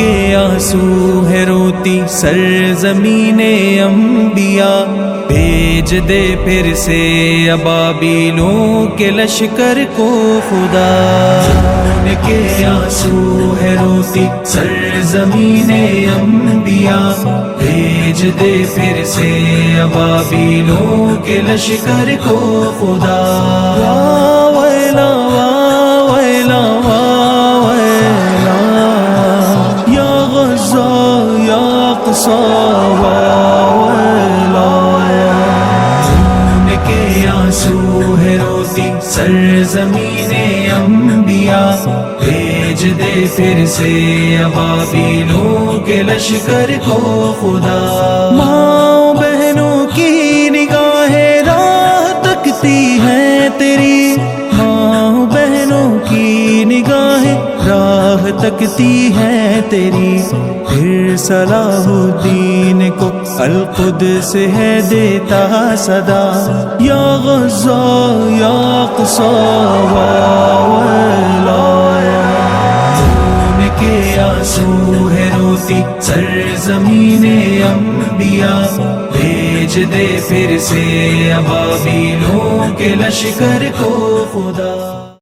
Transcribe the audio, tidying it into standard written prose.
کے آنسو ہے روتی سرزمین انبیاء، بھیج دے پھر سے ابابیلوں کے لشکر کو خدا۔ ان کے آنسو ہے روتی سرزمین انبیاء، بھیج دے پھر سے ابابیلوں کے لشکر کو خدا۔ واہ ویلا واہ ویلا واہ ویلا، یا غزہ یا اقصی واہ ویلا۔ ان کے آنسو ہے روتی سرزمین انبیاء، بھیج دے پھر سے ابابیلوں کے لشکر کو خدا۔ ماں بہنوں کی نگاہیں راہ تکتی ہیں تیری، ماں بہنوں کی نگاہیں راہ تکتی ہیں تیری، پھر صلاح الدین کو القدس ہے دیتا صدا۔ یا غزہ یا اقصی واہ ویلا، ان کے آنسو ہے روتی سرزمین انبیاء، بھیج دے پھر سے ابابیلوں کے لشکر کو خدا۔